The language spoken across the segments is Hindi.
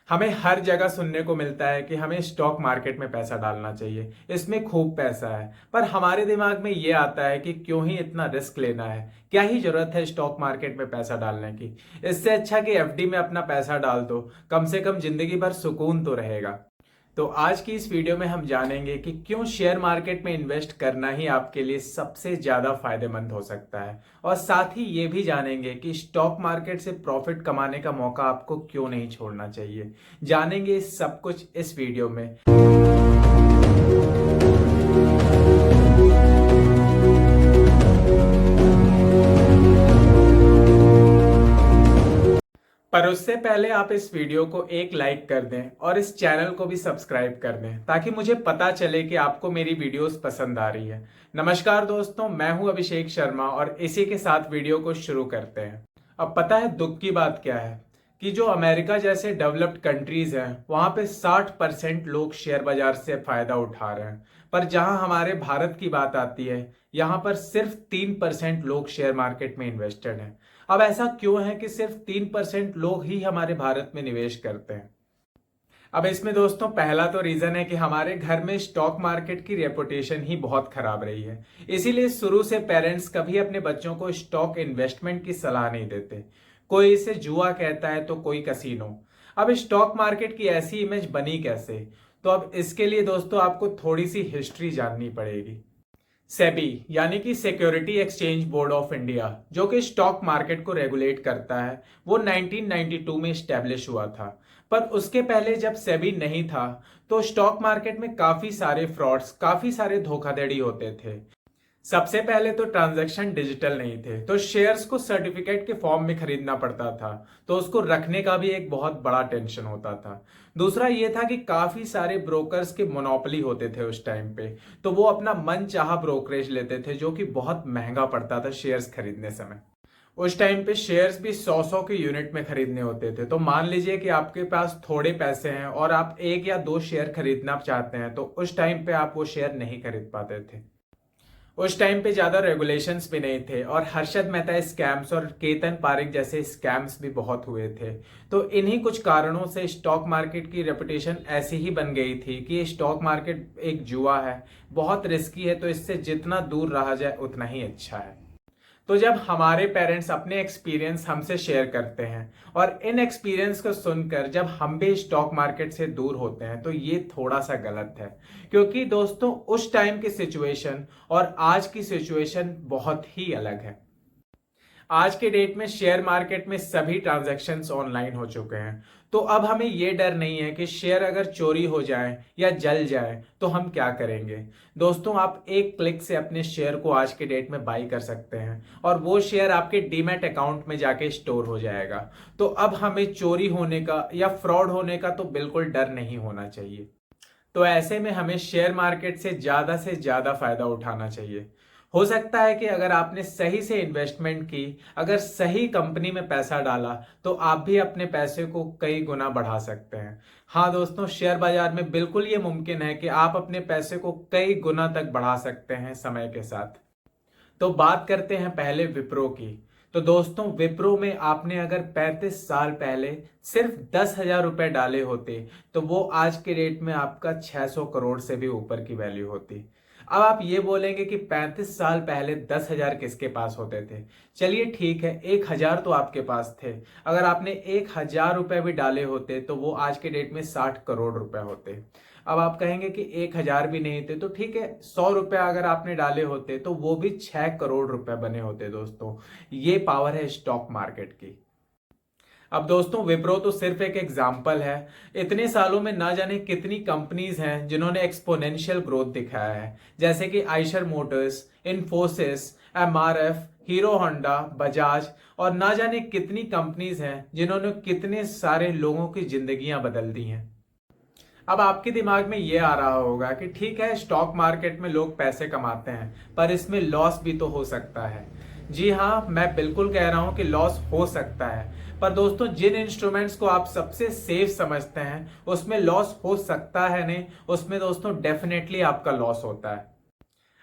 हमें हर जगह सुनने को मिलता है कि हमें स्टॉक मार्केट में पैसा डालना चाहिए, इसमें खूब पैसा है। पर हमारे दिमाग में ये आता है कि क्यों ही इतना रिस्क लेना है, क्या ही जरूरत है स्टॉक मार्केट में पैसा डालने की। इससे अच्छा कि एफडी में अपना पैसा डाल दो, कम से कम जिंदगी भर सुकून तो रहेगा। तो आज की इस वीडियो में हम जानेंगे कि क्यों शेयर मार्केट में इन्वेस्ट करना ही आपके लिए सबसे ज्यादा फायदेमंद हो सकता है, और साथ ही ये भी जानेंगे कि स्टॉक मार्केट से प्रॉफिट कमाने का मौका आपको क्यों नहीं छोड़ना चाहिए। जानेंगे इस सब कुछ इस वीडियो में। पर उससे पहले आप इस वीडियो को एक लाइक कर दें और इस चैनल को भी सब्सक्राइब कर दें, ताकि मुझे पता चले कि आपको मेरी वीडियोस पसंद आ रही है। नमस्कार दोस्तों, मैं हूं अभिषेक शर्मा और इसी के साथ वीडियो को शुरू करते हैं। अब पता है दुख की बात क्या है कि जो अमेरिका जैसे डेवलप्ड कंट्रीज हैं वहां पे 60% लोग शेयर बाजार से फायदा उठा रहे हैं, पर जहां हमारे भारत की बात आती है यहाँ पर सिर्फ 3% लोग शेयर मार्केट में इन्वेस्टेड हैं। अब ऐसा क्यों है कि सिर्फ 3% लोग ही हमारे भारत में निवेश करते हैं? अब इसमें दोस्तों पहला तो रीजन है कि हमारे घर में स्टॉक मार्केट की रेपुटेशन ही बहुत खराब रही है। इसीलिए शुरू से पेरेंट्स कभी अपने बच्चों को स्टॉक इन्वेस्टमेंट की सलाह नहीं देते। कोई इसे जुआ कहता है तो कोई कसीनो। अब स्टॉक मार्केट की ऐसी इमेज बनी कैसे? तो अब इसके लिए दोस्तों आपको थोड़ी सी हिस्ट्री जाननी पड़ेगी। सेबी यानी कि security exchange board of India, जो कि स्टॉक मार्केट को रेगुलेट करता है, वो 1992 में स्टैब्लिश हुआ था। पर उसके पहले जब सेबी नहीं था तो स्टॉक मार्केट में काफी सारे फ्रॉड्स, काफी सारे धोखाधड़ी होते थे। सबसे पहले तो ट्रांजैक्शन डिजिटल नहीं थे, तो शेयर्स को सर्टिफिकेट के फॉर्म में खरीदना पड़ता था, तो उसको रखने का भी एक बहुत बड़ा टेंशन होता था। दूसरा ये था कि काफी सारे ब्रोकर्स के मोनोपोली होते थे उस टाइम पे, तो वो अपना मन चाहा ब्रोकरेज लेते थे, जो कि बहुत महंगा पड़ता था शेयर्स खरीदने समय। उस टाइम पे शेयर्स भी 100 के यूनिट में खरीदने होते थे। तो मान लीजिए कि आपके पास थोड़े पैसे हैं और आप एक या दो शेयर खरीदना चाहते हैं, तो उस टाइम पे आप वो शेयर नहीं खरीद पाते थे। उस टाइम पे ज्यादा रेगुलेशंस भी नहीं थे और हर्षद मेहता स्कैम्स और केतन पारेख जैसे स्कैम्स भी बहुत हुए थे। तो इन्हीं कुछ कारणों से स्टॉक मार्केट की रेपुटेशन ऐसी ही बन गई थी कि स्टॉक मार्केट एक जुआ है, बहुत रिस्की है, तो इससे जितना दूर रहा जाए उतना ही अच्छा है। तो जब हमारे पेरेंट्स अपने एक्सपीरियंस हमसे शेयर करते हैं और इन एक्सपीरियंस को सुनकर जब हम भी स्टॉक मार्केट से दूर होते हैं, तो ये थोड़ा सा गलत है। क्योंकि दोस्तों उस टाइम की सिचुएशन और आज की सिचुएशन बहुत ही अलग है। आज के डेट में शेयर मार्केट में सभी ट्रांजैक्शंस ऑनलाइन हो चुके हैं। तो अब हमें यह डर नहीं है कि शेयर अगर चोरी हो जाए या जल जाए तो हम क्या करेंगे। दोस्तों आप एक क्लिक से अपने शेयर को आज के डेट में बाई कर सकते हैं और वो शेयर आपके डीमैट अकाउंट में जाके स्टोर हो जाएगा। तो अब हमें चोरी होने का या फ्रॉड होने का तो बिल्कुल डर नहीं होना चाहिए। तो ऐसे में हमें शेयर मार्केट से ज्यादा फायदा उठाना चाहिए। हो सकता है कि अगर आपने सही से इन्वेस्टमेंट की, अगर सही कंपनी में पैसा डाला, तो आप भी अपने पैसे को कई गुना बढ़ा सकते हैं। हाँ दोस्तों, शेयर बाजार में बिल्कुल ये मुमकिन है कि आप अपने पैसे को कई गुना तक बढ़ा सकते हैं समय के साथ। तो बात करते हैं पहले विप्रो की। तो दोस्तों विप्रो में आपने अगर 35 साल पहले सिर्फ 10,000 रुपए डाले होते, तो वो आज के रेट में आपका 600 करोड़ से भी ऊपर की वैल्यू होती। अब आप ये बोलेंगे कि 35 साल पहले 10,000 किसके पास होते थे? चलिए ठीक है, 1,000 तो आपके पास थे। अगर आपने 1,000 रुपए भी डाले होते तो वो आज के डेट में 60 करोड़ रुपए होते। अब आप कहेंगे कि 1,000 भी नहीं थे, तो ठीक है, 100 रुपए अगर आपने डाले होते तो वो भी 6 करोड़ रुपए बने होते। दोस्तों ये पावर है स्टॉक मार्केट की। अब दोस्तों विप्रो तो सिर्फ एक एग्जाम्पल है। इतने सालों में ना जाने कितनी कंपनीज हैं जिन्होंने एक्सपोनेंशियल ग्रोथ दिखाया है, जैसे कि Eicher Motors, Infosys, MRF, hero Honda, Bajaj, और ना जाने कितनी कंपनीज हैं जिन्होंने कितने सारे लोगों की जिंदगियां बदल दी हैं। अब आपके दिमाग में ये आ रहा होगा कि ठीक है, स्टॉक मार्केट में लोग पैसे कमाते हैं, पर इसमें लॉस भी तो हो सकता है। जी हाँ, मैं बिल्कुल कह रहा हूं कि लॉस हो सकता है। पर दोस्तों जिन इंस्ट्रूमेंट्स को आप सबसे सेफ समझते हैं उसमें लॉस हो सकता है नहीं, उसमें दोस्तों डेफिनेटली आपका लॉस होता है।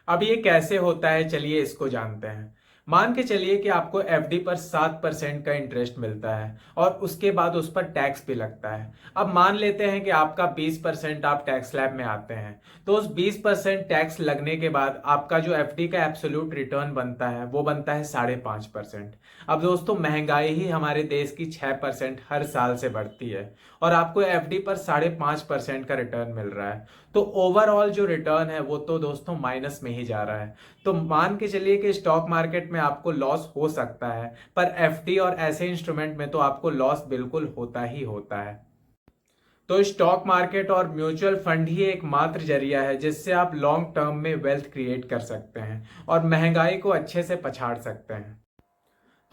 अब ये कैसे होता है, चलिए इसको जानते हैं। मान के चलिए कि आपको एफडी पर 7% का इंटरेस्ट मिलता है और उसके बाद उस पर टैक्स भी लगता है। अब मान लेते हैं कि आपका 20% आप टैक्स स्लैब में आते हैं, तो उस 20% टैक्स लगने के बाद आपका जो एफडी का एब्सोल्यूट रिटर्न बनता है वो बनता है 5.5%। अब दोस्तों महंगाई ही हमारे देश की 6% हर साल से बढ़ती है और आपको एफडी पर 5.5% का रिटर्न मिल रहा है, तो ओवरऑल जो रिटर्न है वो तो दोस्तों माइनस में ही जा रहा है। तो मान के चलिए कि स्टॉक मार्केट में आपको लॉस हो सकता है, पर एफडी और ऐसे इंस्ट्रूमेंट में तो आपको लॉस बिल्कुल होता ही होता है। तो स्टॉक मार्केट और म्यूचुअल फंड ही एकमात्र जरिया है जिससे आप लॉन्ग टर्म में वेल्थ क्रिएट कर सकते हैं और महंगाई को अच्छे से पछाड़ सकते हैं।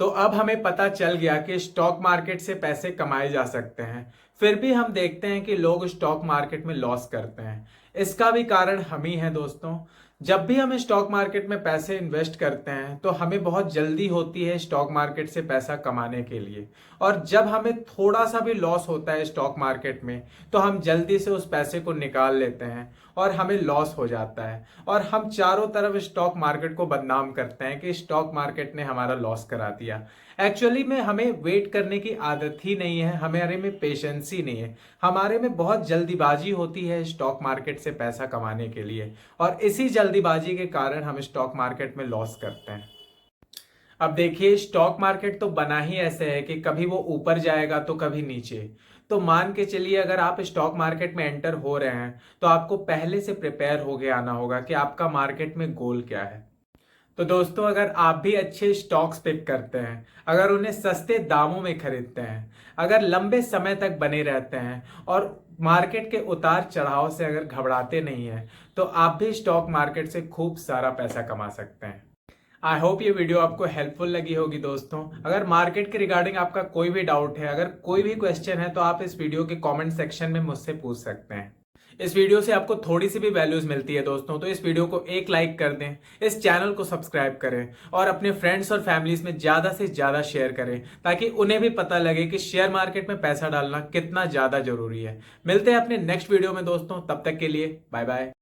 तो अब हमें पता चल गया कि स्टॉक मार्केट से पैसे कमाए जा सकते हैं, फिर भी हम देखते हैं कि लोग स्टॉक मार्केट में लॉस करते हैं। इसका भी कारण हम ही हैं दोस्तों। जब भी हम स्टॉक मार्केट में पैसे इन्वेस्ट करते हैं तो हमें बहुत जल्दी होती है स्टॉक मार्केट से पैसा कमाने के लिए, और जब हमें थोड़ा सा भी लॉस होता है स्टॉक मार्केट में तो हम जल्दी से उस पैसे को निकाल लेते हैं और हमें लॉस हो जाता है और हम चारों तरफ स्टॉक मार्केट को बदनाम करते हैं कि स्टॉक मार्केट ने हमारा लॉस करा दिया। एक्चुअली में हमें वेट करने की आदत ही नहीं है, हमारे में पेशेंस ही नहीं है, हमारे में बहुत जल्दीबाजी होती है स्टॉक मार्केट से पैसा कमाने के लिए, और इसी जल्दीबाजी के कारण हम स्टॉक मार्केट में लॉस करते हैं। अब देखिए स्टॉक मार्केट तो बना ही ऐसे है कि कभी वो ऊपर जाएगा तो कभी नीचे। तो मान के चलिए अगर आप स्टॉक मार्केट में एंटर हो रहे हैं तो आपको पहले से प्रिपेयर होके आना होगा कि आपका मार्केट में गोल क्या है। तो दोस्तों अगर आप भी अच्छे स्टॉक्स पिक करते हैं, अगर उन्हें सस्ते दामों में खरीदते हैं, अगर लंबे समय तक बने रहते हैं और मार्केट के उतार चढ़ाव से अगर घबराते नहीं हैं, तो आप भी स्टॉक मार्केट से खूब सारा पैसा कमा सकते हैं। आई होप ये वीडियो आपको हेल्पफुल लगी होगी दोस्तों। अगर मार्केट के रिगार्डिंग आपका कोई भी डाउट है, अगर कोई भी क्वेश्चन है, तो आप इस वीडियो के कमेंट सेक्शन में मुझसे पूछ सकते हैं। इस वीडियो से आपको थोड़ी सी भी वैल्यूज मिलती है दोस्तों, तो इस वीडियो को एक लाइक कर दें, इस चैनल को सब्सक्राइब करें और अपने फ्रेंड्स और फैमिलीज में ज्यादा से ज्यादा शेयर करें ताकि उन्हें भी पता लगे कि शेयर मार्केट में पैसा डालना कितना ज्यादा जरूरी है। मिलते हैं अपने नेक्स्ट वीडियो में दोस्तों, तब तक के लिए बाय बाय।